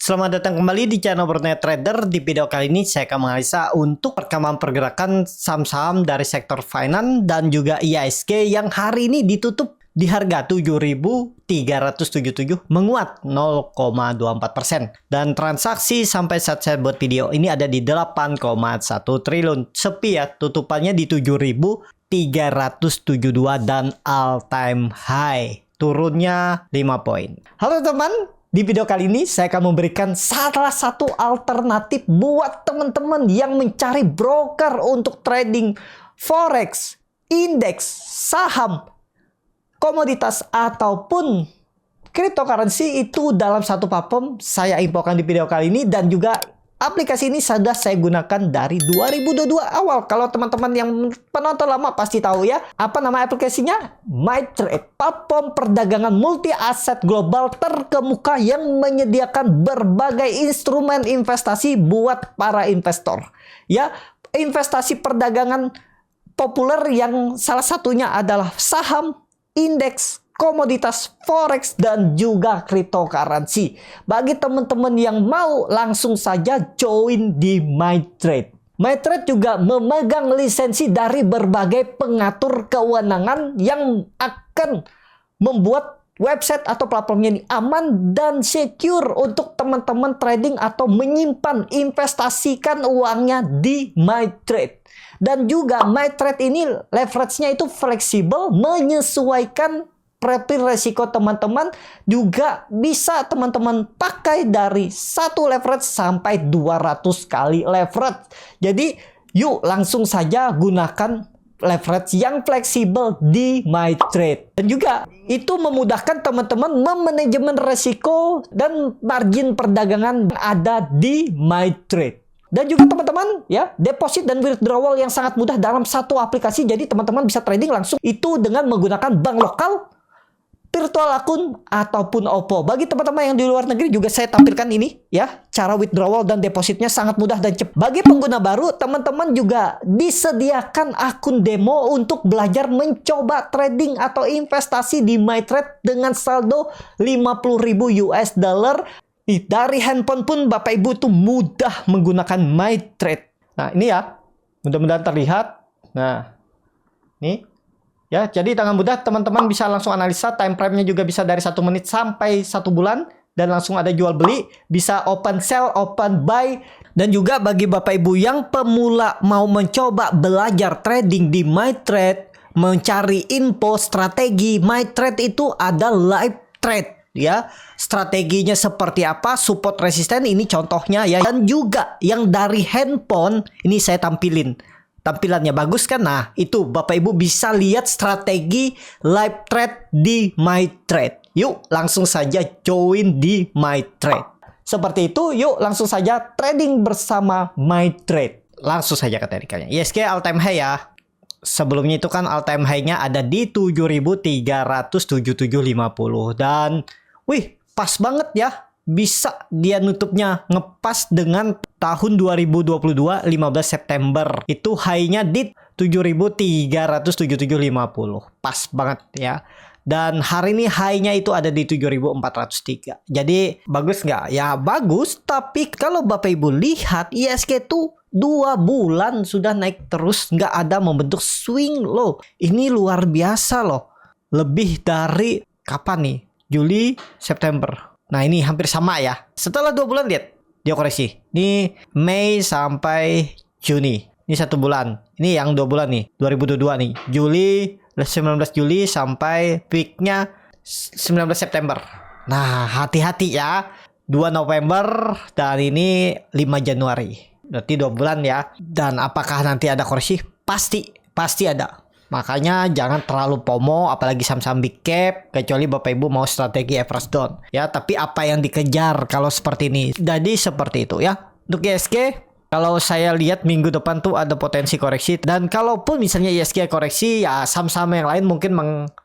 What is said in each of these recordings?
Selamat datang kembali di channel Fortnite Trader. Di video kali ini saya akan menganalisa untuk perkembangan pergerakan saham-saham dari sektor finance dan juga IHSG yang hari ini ditutup di harga 7.377 menguat 0,24%. Dan transaksi sampai saat saya buat video ini ada di 8,1 triliun. Sepi ya, tutupannya di 7.372 dan all time high. Turunnya 5 poin. Halo teman, di video kali ini saya akan memberikan salah satu alternatif buat teman-teman yang mencari broker untuk trading forex, indeks, saham, komoditas ataupun cryptocurrency itu dalam satu platform. Saya infokan di video kali ini, dan juga aplikasi ini sudah saya gunakan dari 2022 awal. Kalau teman-teman yang penonton lama pasti tahu ya. Apa nama aplikasinya? MyTrade, platform perdagangan multi aset global terkemuka yang menyediakan berbagai instrumen investasi buat para investor. Ya, investasi perdagangan populer yang salah satunya adalah saham, indeks, komoditas forex, dan juga cryptocurrency. Bagi teman-teman yang mau, langsung saja join di MyTrade. MyTrade juga memegang lisensi dari berbagai pengatur kewenangan yang akan membuat website atau platformnya ini aman dan secure untuk teman-teman trading atau menyimpan, investasikan uangnya di MyTrade. Dan juga MyTrade ini leverage-nya itu fleksibel, menyesuaikan profil resiko teman-teman. Juga bisa teman-teman pakai dari 1 leverage sampai 200 kali leverage. Jadi yuk langsung saja gunakan leverage yang fleksibel di MyTrade. Dan juga itu memudahkan teman-teman memanajemen resiko dan margin perdagangan ada di MyTrade. Dan juga teman-teman ya, deposit dan withdrawal yang sangat mudah dalam satu aplikasi. Jadi teman-teman bisa trading langsung itu dengan menggunakan bank lokal, virtual akun, ataupun OPPO. Bagi teman-teman yang di luar negeri juga saya tampilkan ini ya, cara withdrawal dan depositnya sangat mudah dan cepat. Bagi pengguna baru, teman-teman juga disediakan akun demo untuk belajar mencoba trading atau investasi di MyTrade dengan saldo 50.000 US dollar. Dari handphone pun Bapak Ibu tuh mudah menggunakan MyTrade. Nah ini ya, mudah-mudahan terlihat. Nah ini ya, jadi dengan mudah teman-teman bisa langsung analisa. Time frame-nya juga bisa dari 1 menit sampai 1 bulan. Dan langsung ada jual beli, bisa open sell, open buy. Dan juga bagi Bapak Ibu yang pemula mau mencoba belajar trading di MyTrade, mencari info strategi, MyTrade itu ada live trade ya. Strateginya seperti apa, support resisten ini contohnya ya. Dan juga yang dari handphone ini saya tampilin. Tampilannya bagus kan? Nah, itu Bapak Ibu bisa lihat strategi live trade di MyTrade. Yuk, langsung saja join di MyTrade. Seperti itu, yuk langsung saja trading bersama MyTrade. Langsung saja ke teknikalnya. IHSG all time high ya. Sebelumnya itu kan all time high-nya ada di 7.377.50. Dan, wih, pas banget ya. Bisa dia nutupnya ngepas dengan tahun 2022 15 September. Itu high-nya di 7.377.50. Pas banget ya. Dan hari ini high-nya itu ada di 7.403. Jadi bagus nggak? Ya bagus. Tapi kalau Bapak Ibu lihat IHSG itu 2 bulan sudah naik terus. Nggak ada membentuk swing low. Ini luar biasa loh. Lebih dari kapan nih? Juli, September. Nah ini hampir sama ya. Setelah 2 bulan lihat dia koreksi. Ini Mei sampai Juni. Ini 1 bulan. Ini yang 2 bulan nih. 2022 nih. Juli, 19 Juli sampai peaknya 19 September. Nah hati-hati ya. 2 November dan ini 5 Januari. Berarti 2 bulan ya. Dan apakah nanti ada koreksi? Pasti ada. Makanya jangan terlalu FOMO, apalagi saham-saham big cap, kecuali Bapak Ibu mau strategi average down. Ya, tapi apa yang dikejar kalau seperti ini? Jadi seperti itu ya. Untuk IHSG, kalau saya lihat minggu depan tuh ada potensi koreksi. Dan kalaupun misalnya IHSG koreksi, ya saham-saham yang lain mungkin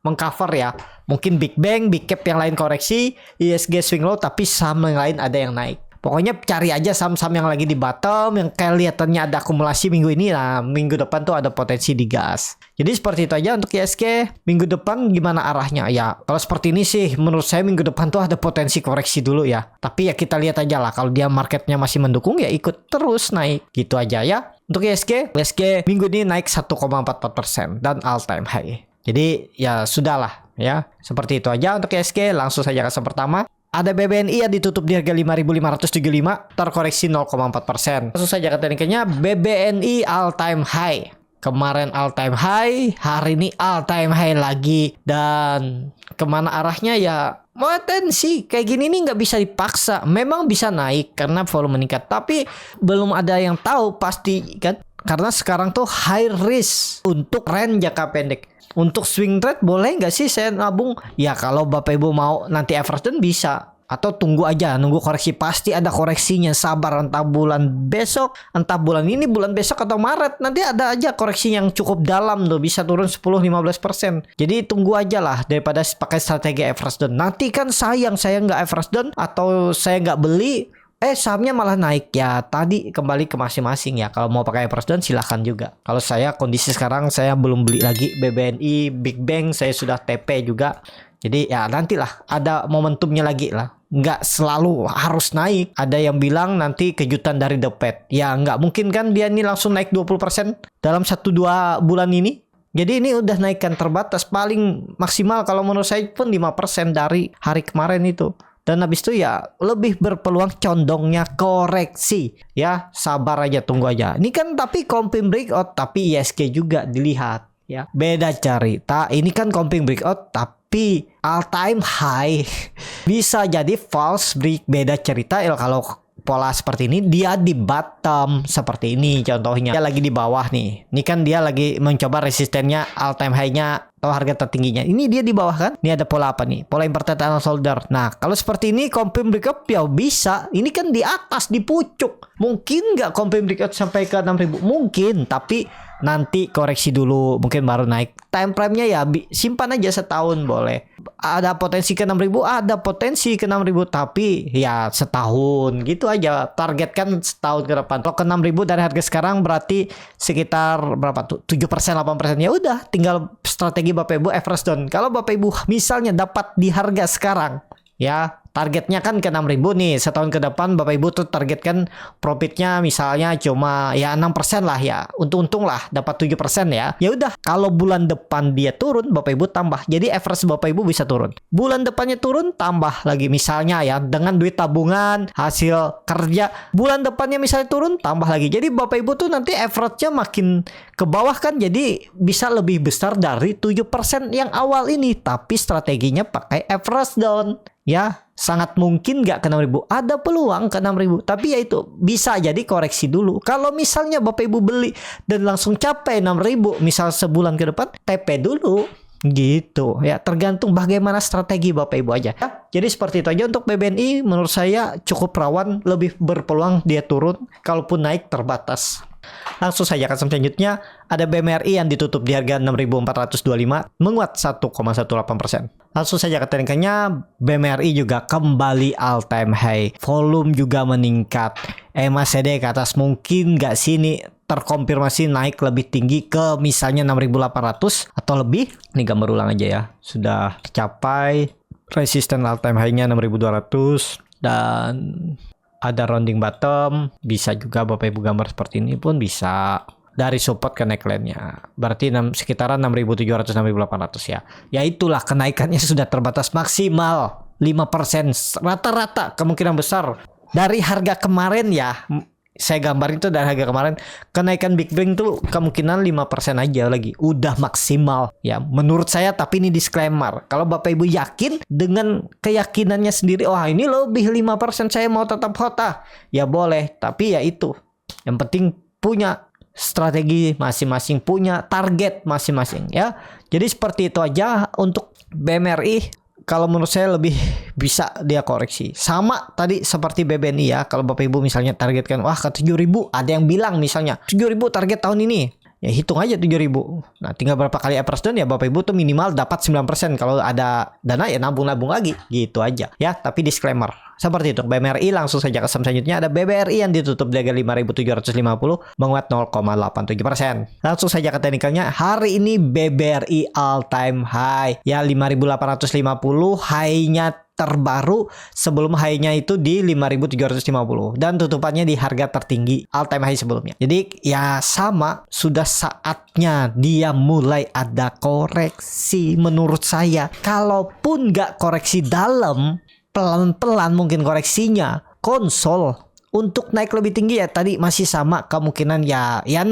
mengcover ya. Mungkin Big Bang, big cap yang lain koreksi, IHSG swing low, tapi saham yang lain ada yang naik. Pokoknya cari aja saham-saham yang lagi di bottom, yang kelihatannya ada akumulasi minggu ini. Nah, minggu depan tuh ada potensi digas. Jadi seperti itu aja untuk ISG. Minggu depan gimana arahnya? Ya, kalau seperti ini sih menurut saya minggu depan tuh ada potensi koreksi dulu ya. Tapi ya kita lihat aja lah. Kalau dia marketnya masih mendukung ya ikut terus naik. Gitu aja ya. Untuk ISG minggu ini naik 1,44% dan all time high. Jadi ya sudahlah ya. Seperti itu aja untuk ISG. Langsung saja ke pertama. Ada BBNI yang ditutup di harga 5.575, terkoreksi 0,4%. Langsung saja ke tekniknya, BBNI all time high. Kemarin all time high, hari ini all time high lagi. Dan kemana arahnya ya potensi kayak gini nih nggak bisa dipaksa. Memang bisa naik karena volume meningkat, tapi belum ada yang tahu pasti kan. Karena sekarang tuh high risk untuk range jangka pendek. Untuk swing trade boleh nggak sih saya nabung? Ya kalau Bapak Ibu mau nanti average bisa. Atau tunggu aja, nunggu koreksi. Pasti ada koreksinya, sabar. Entah bulan besok, entah bulan ini, bulan besok atau Maret. Nanti ada aja koreksi yang cukup dalam tuh. Bisa turun 10-15%. Jadi tunggu aja lah daripada pakai strategi average down. Nanti kan sayang saya nggak average down atau saya nggak beli. Sahamnya malah naik ya. Tadi kembali ke masing-masing ya. Kalau mau pakai average down silahkan juga. Kalau saya kondisi sekarang saya belum beli lagi BBNI, Big Bang saya sudah TP juga. Jadi ya nantilah ada momentumnya lagi lah. Nggak selalu harus naik. Ada yang bilang nanti kejutan dari The Fed. Ya nggak mungkin kan dia ini langsung naik 20% dalam 1-2 bulan ini. Jadi ini udah naikkan terbatas. Paling maksimal kalau menurut saya pun 5% dari hari kemarin itu. Dan habis itu ya lebih berpeluang condongnya koreksi. Ya sabar aja, tunggu aja. Ini kan tapi comping breakout, tapi ISG juga dilihat ya. Beda cerita. Ini kan comping breakout tapi all time high. Bisa jadi false break. Beda cerita ya kalau pola seperti ini. Dia di bottom seperti ini contohnya. Dia lagi di bawah nih. Ini kan dia lagi mencoba resistennya all time high-nya atau harga tertingginya. Ini dia di bawah kan. Ini ada pola apa nih? Pola inverted annual shoulder. Nah kalau seperti ini comping breakout ya bisa. Ini kan di atas, di pucuk. Mungkin nggak comping breakout sampai ke 6.000? Mungkin. Tapi nanti koreksi dulu. Mungkin baru naik. Time frame-nya ya simpan aja setahun boleh. Ada potensi ke 6.000? Ada potensi ke 6.000. Tapi ya setahun. Gitu aja. Targetkan setahun ke depan. Kalau ke 6.000 dari harga sekarang berarti sekitar berapa tuh? 7%, 8%. Ya udah tinggal strategi Bapak Ibu average down. Kalau Bapak Ibu misalnya dapat di harga sekarang, ya targetnya kan ke 6.000 nih. Setahun ke depan Bapak Ibu tuh targetkan profitnya misalnya cuma ya 6% lah ya. Untung-untung lah dapat 7% ya. Ya udah, kalau bulan depan dia turun, Bapak Ibu tambah. Jadi average Bapak Ibu bisa turun. Bulan depannya turun, tambah lagi misalnya ya dengan duit tabungan, hasil kerja. Bulan depannya misalnya turun, tambah lagi. Jadi Bapak Ibu tuh nanti average-nya makin ke bawah kan, jadi bisa lebih besar dari 7% yang awal ini. Tapi strateginya pakai average down. Ya, sangat mungkin nggak ke 6.000. Ada peluang ke 6.000. Tapi ya itu, bisa jadi koreksi dulu. Kalau misalnya Bapak Ibu beli dan langsung capai 6.000, misal sebulan ke depan, TP dulu. Gitu. Ya, tergantung bagaimana strategi Bapak Ibu aja. Ya, jadi seperti itu aja untuk BBNI. Menurut saya cukup rawan, lebih berpeluang dia turun. Kalaupun naik terbatas. Langsung saja ke selanjutnya, ada BMRI yang ditutup di harga 6.425, menguat 1,18%. Langsung saja ke tekniknya, BMRI juga kembali all time high, volume juga meningkat, MACD ke atas. Mungkin nggak sini terkonfirmasi naik lebih tinggi ke misalnya 6.800 atau lebih. Ini gambar ulang aja ya, sudah tercapai resisten all time high-nya 6.200 dan ada rounding bottom. Bisa juga Bapak Ibu gambar seperti ini pun bisa. Dari support ke neckline-nya. Berarti sekitaran 6.700 6.800 ya. Ya itulah kenaikannya sudah terbatas maksimal 5%. Rata-rata kemungkinan besar. Dari harga kemarin ya. Saya gambar itu dari harga kemarin. Kenaikan Big Bang tuh kemungkinan 5% aja lagi. Udah maksimal. Ya menurut saya, tapi ini disclaimer. Kalau Bapak Ibu yakin dengan keyakinannya sendiri, oh ini lebih 5% saya mau tetap hota. Ya boleh. Tapi ya itu. Yang penting punya strategi masing-masing, punya target masing-masing ya. Jadi seperti itu aja untuk BMRI. Kalau menurut saya lebih bisa dia koreksi. Sama tadi seperti BBNI ya. Kalau Bapak Ibu misalnya targetkan wah ke 7.000, ada yang bilang misalnya 7.000 target tahun ini. Ya hitung aja 7.000. Nah tinggal berapa kali average down ya Bapak Ibu tuh minimal dapat 9%. Kalau ada dana ya nabung-nabung lagi. Gitu aja. Ya tapi disclaimer. Seperti itu. BMRI langsung saja ke saham selanjutnya. Ada BBRI yang ditutup di harga 5.750 menguat 0,87%. Langsung saja ke teknikalnya. Hari ini BBRI all time high. Ya 5.850 high-nya terbaru sebelum high-nya itu di 5.750 dan tutupannya di harga tertinggi all time high sebelumnya. Jadi ya sama, sudah saatnya dia mulai ada koreksi menurut saya. Kalaupun nggak koreksi dalam, pelan-pelan mungkin koreksinya konsol untuk naik lebih tinggi ya tadi masih sama kemungkinan ya 6.000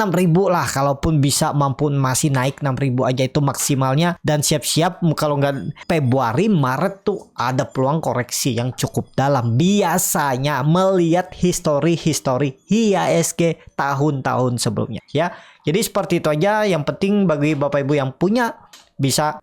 lah, kalaupun bisa mampu masih naik 6.000 aja itu maksimalnya, dan siap-siap kalau nggak Februari Maret tuh ada peluang koreksi yang cukup dalam biasanya melihat histori IHSG tahun-tahun sebelumnya ya. Jadi seperti itu aja, yang penting bagi Bapak Ibu yang punya bisa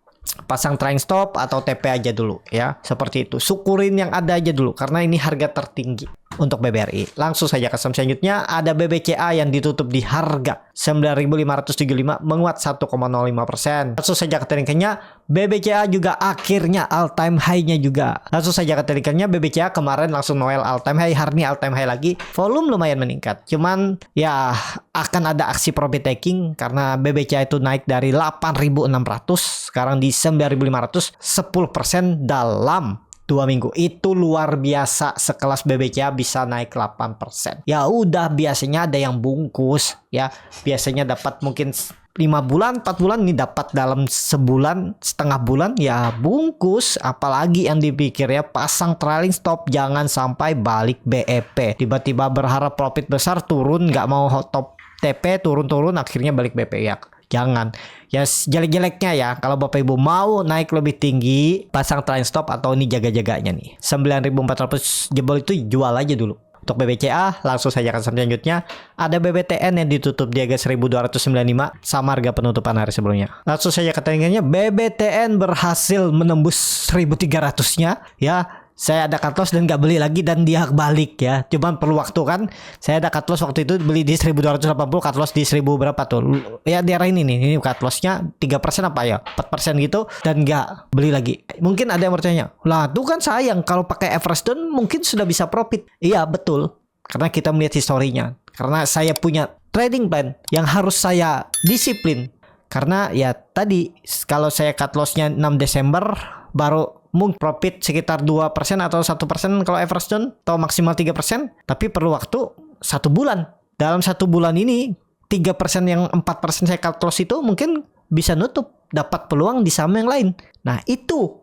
pasang trailing stop atau TP aja dulu ya, seperti itu. Syukurin yang ada aja dulu karena ini harga tertinggi untuk BBRI. Langsung saja ke saham selanjutnya, ada BBCA yang ditutup di harga 9.575 menguat 1,05%. Langsung saja ke teknikalnya, BBCA juga akhirnya all time high-nya juga. Langsung saja ke teknikalnya, BBCA kemarin langsung Noel all time high, hari ini all time high lagi. Volume lumayan meningkat. Cuman ya akan ada aksi profit taking karena BBCA itu naik dari 8.600 sekarang di 9.500, 10% dalam 2 minggu. Itu luar biasa, sekelas BBCA bisa naik 8%. Ya udah, biasanya ada yang bungkus ya. Biasanya dapat mungkin 5 bulan, 4 bulan, ini dapat dalam sebulan, setengah bulan ya bungkus. Apalagi yang dipikir ya, pasang trailing stop, jangan sampai balik BEP. Tiba-tiba berharap profit besar, turun nggak mau hot top TP, turun-turun akhirnya balik BP ya. Jangan. Ya jelek-jeleknya ya, kalau Bapak Ibu mau naik lebih tinggi, pasang trailing stop atau ini jaga-jaganya nih. 9.400 jebol itu jual aja dulu. Untuk BBCA, langsung saja ke saham selanjutnya. Ada BBTN yang ditutup di harga 1.295 sama harga penutupan hari sebelumnya. Langsung saja ke teknikalnya, BBTN berhasil menembus 1.300-nya ya. Saya ada cut loss dan nggak beli lagi dan dia balik ya. Cuman perlu waktu kan. Saya ada cut loss waktu itu beli di 1.280, cut loss di 1.000 berapa tuh. Ya di arah ini nih. Ini cut lossnya 3% apa ya? 4% gitu dan nggak beli lagi. Mungkin ada yang bertanya, lah tuh kan sayang kalau pakai average down mungkin sudah bisa profit. Iya betul. Karena kita melihat historinya. Karena saya punya trading plan yang harus saya disiplin. Karena ya tadi kalau saya cut lossnya 6 Desember baru mungkin profit sekitar 2% atau 1% kalau average down atau maksimal 3%, tapi perlu waktu 1 bulan. Dalam 1 bulan ini 3% yang 4% saya cut loss itu mungkin bisa nutup, dapat peluang di saham yang lain. Nah itu.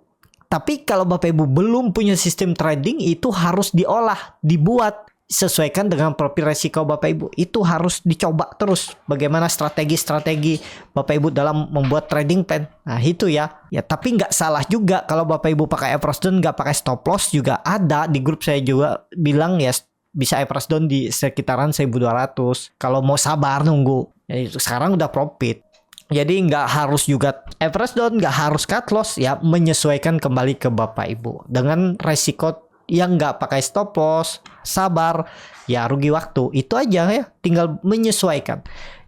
Tapi kalau Bapak Ibu belum punya sistem trading, itu harus diolah, dibuat. Sesuaikan dengan profil resiko Bapak Ibu. Itu harus dicoba terus. Bagaimana strategi-strategi Bapak Ibu dalam membuat trading plan. Nah itu ya. Ya tapi nggak salah juga kalau Bapak Ibu pakai average down, nggak pakai stop loss juga ada. Di grup saya juga bilang ya bisa average down di sekitaran 1.200. Kalau mau sabar nunggu. Ya, sekarang udah profit. Jadi nggak harus juga average down, nggak harus cut loss ya. Menyesuaikan kembali ke Bapak Ibu. Dengan resiko yang nggak pakai stop loss, sabar, ya rugi waktu. Itu aja ya, tinggal menyesuaikan.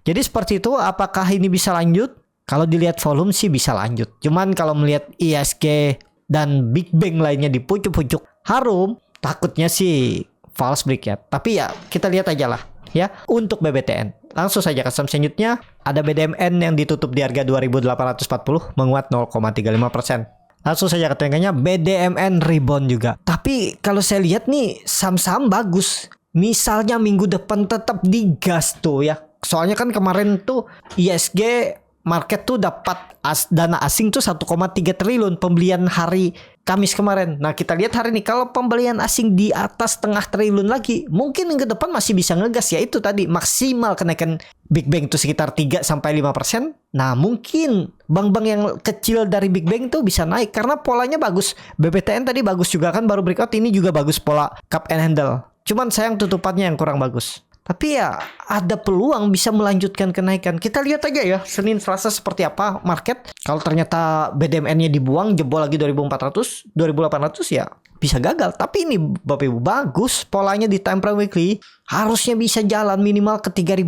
Jadi seperti itu, apakah ini bisa lanjut? Kalau dilihat volume sih bisa lanjut. Cuman kalau melihat IHSG dan Big Bang lainnya di pucuk-pucuk harum, takutnya sih false break ya. Tapi ya kita lihat aja lah ya. Untuk BBTN, langsung saja ke saham selanjutnya. Ada BDMN yang ditutup di harga 2.840 menguat 0,35%. Langsung saja ke teknikalnya, BDMN rebound juga. Tapi kalau saya lihat nih saham-saham bagus. Misalnya minggu depan tetap digas tuh ya. Soalnya kan kemarin tuh IHSG market tuh dapat dana asing tuh 1,3 triliun pembelian hari Kamis kemarin. Nah kita lihat hari ini kalau pembelian asing di atas setengah triliun lagi, mungkin yang ke depan masih bisa ngegas ya. Itu tadi maksimal kenaikan Big Bang itu sekitar 3-5%. Nah mungkin bank-bank yang kecil dari Big Bang itu bisa naik karena polanya bagus. BBTN tadi bagus juga kan, baru breakout, ini juga bagus pola cup and handle. Cuman sayang tutupannya yang kurang bagus. Tapi ya ada peluang bisa melanjutkan kenaikan. Kita lihat aja ya Senin Selasa seperti apa market. Kalau ternyata BDMN-nya dibuang jebol lagi 2.400, 2.800 ya bisa gagal. Tapi ini Bapak Ibu bagus polanya di time frame weekly. Harusnya bisa jalan minimal ke 3.000.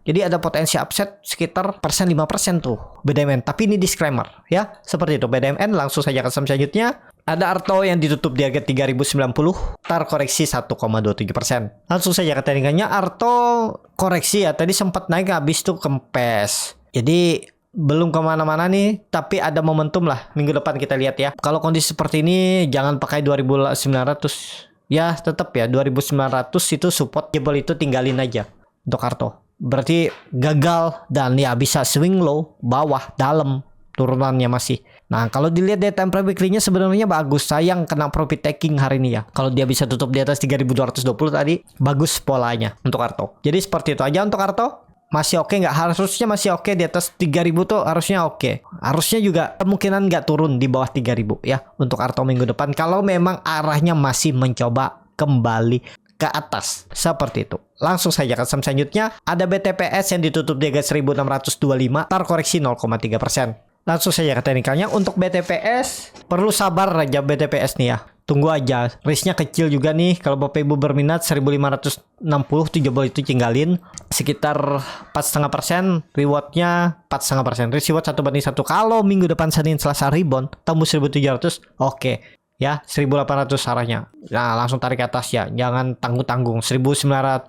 Jadi ada potensi upset sekitar 5% tuh BDMN. Tapi ini disclaimer ya. Seperti itu BDMN. Langsung saja ke saham selanjutnya. Ada Arto yang ditutup di harga 3090, terkoreksi 1,27%. Langsung saja ke tradingannya. Arto koreksi ya. Tadi sempat naik habis tuh kempes. Jadi belum kemana-mana nih, tapi ada momentum lah. Minggu depan kita lihat ya. Kalau kondisi seperti ini jangan pakai 2900. Ya tetap ya 2900 itu support, jebol itu tinggalin aja untuk Arto. Berarti gagal dan ya bisa swing low, bawah, dalam turunannya masih. Nah kalau dilihat dari time frame weekly-nya sebenarnya bagus. Sayang kena profit taking hari ini ya. Kalau dia bisa tutup di atas 3220 tadi, bagus polanya untuk Arto. Jadi seperti itu aja untuk Arto. Masih oke nggak? Harusnya masih oke di atas 3000 tuh harusnya oke. Harusnya juga kemungkinan nggak turun di bawah 3000 ya untuk Arto minggu depan. Kalau memang arahnya masih mencoba kembali ke atas seperti itu. Langsung saja ke saham selanjutnya. Ada BTPS yang ditutup di harga 1625, terkoreksi 0,3%. Langsung saja ke teknikalnya. Untuk BTPS perlu sabar aja BTPS nih ya. Tunggu aja, risknya kecil juga nih. Kalau Bapak Ibu berminat 1560 jebol itu tinggalin sekitar 4,5%, rewardnya 4,5%, risk reward 1:1. Kalau minggu depan Senin Selasa rebound tembus 1700, oke ya 1800 arahnya. Nah langsung tarik ke atas ya, jangan tanggung-tanggung. 1780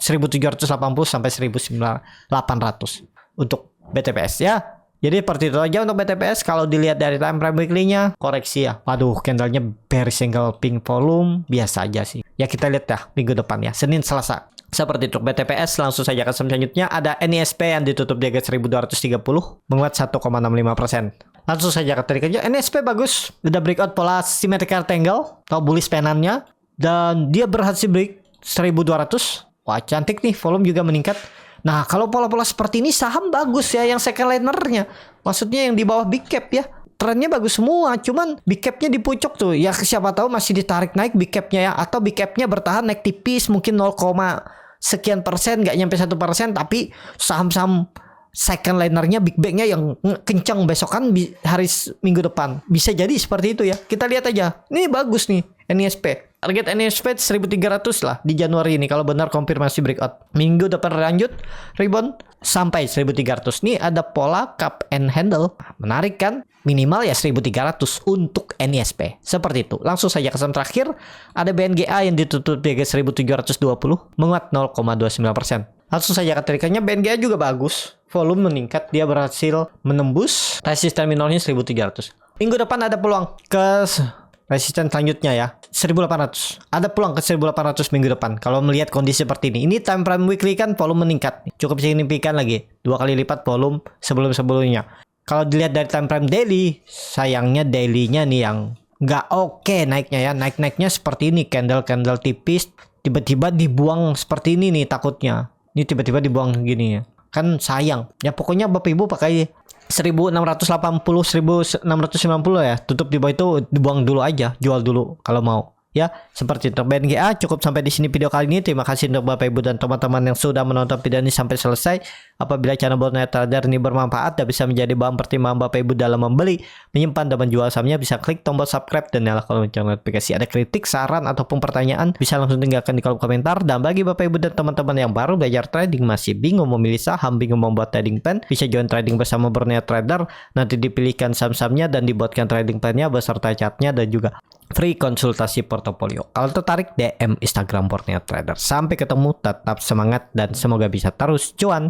sampai 1800 untuk BTPS ya. Jadi seperti itu aja untuk BTPS. Kalau dilihat dari time frame weekly-nya, koreksi ya. Waduh, candlenya bearish single pink volume, biasa aja sih. Ya kita lihat ya minggu depan ya, Senin Selasa. Seperti itu BTPS. Langsung saja ke saham selanjutnya. Ada NISP yang ditutup di harga 1230, menguat 1,65%. Langsung saja ke tadi kerja. NISP bagus, udah breakout pola symmetrical triangle atau bullish penannya, dan dia berhasil break 1200. Wah cantik nih, volume juga meningkat. Nah kalau pola-pola seperti ini saham bagus ya, yang second linernya, maksudnya yang di bawah big cap ya, trennya bagus semua. Cuman big capnya di pucuk tuh ya, siapa tahu masih ditarik naik big capnya ya, atau big capnya bertahan naik tipis mungkin 0, sekian persen, nggak nyampe 1%. Tapi saham-saham second linernya, big bagnya yang kencang besokan hari minggu depan, bisa jadi seperti itu ya. Kita lihat aja, ini bagus nih NISP. Target NISP 1300 lah di Januari ini kalau benar konfirmasi breakout. Minggu depan lanjut rebound sampai 1300. Nih ada pola cup and handle. Menarik kan? Minimal ya 1300 untuk NISP. Seperti itu. Langsung saja ke saham terakhir. Ada BNGA yang ditutup di harga 1720, menguat 0,29%. Langsung saja ke tarikannya. BNGA juga bagus. Volume meningkat, dia berhasil menembus resisten minornya 1300. Minggu depan ada peluang ke resisten selanjutnya ya, 1800. Ada peluang ke 1800 minggu depan kalau melihat kondisi seperti ini. Ini time frame weekly kan volume meningkat, cukup signifikan lagi, 2 kali lipat volume sebelum-sebelumnya. Kalau dilihat dari time frame daily, sayangnya daily-nya nih yang nggak oke naiknya ya. Naik-naiknya seperti ini, candle tipis, tiba-tiba dibuang seperti ini nih takutnya. Ini tiba-tiba dibuang gini ya. Kan sayang. Ya pokoknya Bapak Ibu pakai 1680, 1690 ya, tutup di bawah itu dibuang dulu aja, jual dulu kalau mau ya. Seperti itu BNGA. Cukup sampai di sini video kali ini. Terima kasih untuk Bapak Ibu dan teman-teman yang sudah menonton video ini sampai selesai. Apabila channel Borneo Trader ini bermanfaat dan bisa menjadi bahan pertimbangan Bapak Ibu dalam membeli, menyimpan dan menjual sahamnya, bisa klik tombol subscribe dan nyalakan lonceng notifikasi. Ada kritik, saran ataupun pertanyaan, bisa langsung tinggalkan di kolom komentar. Dan bagi Bapak Ibu dan teman-teman yang baru belajar trading, masih bingung memilih saham, bingung membuat trading plan, bisa join trading bersama Borneo Trader. Nanti dipilihkan saham-sahamnya dan dibuatkan trading plan-nya beserta chartnya dan juga free konsultasi portofolio. Kalau tertarik, DM Instagram Borneo Trader. Sampai ketemu, tetap semangat dan semoga bisa terus cuan.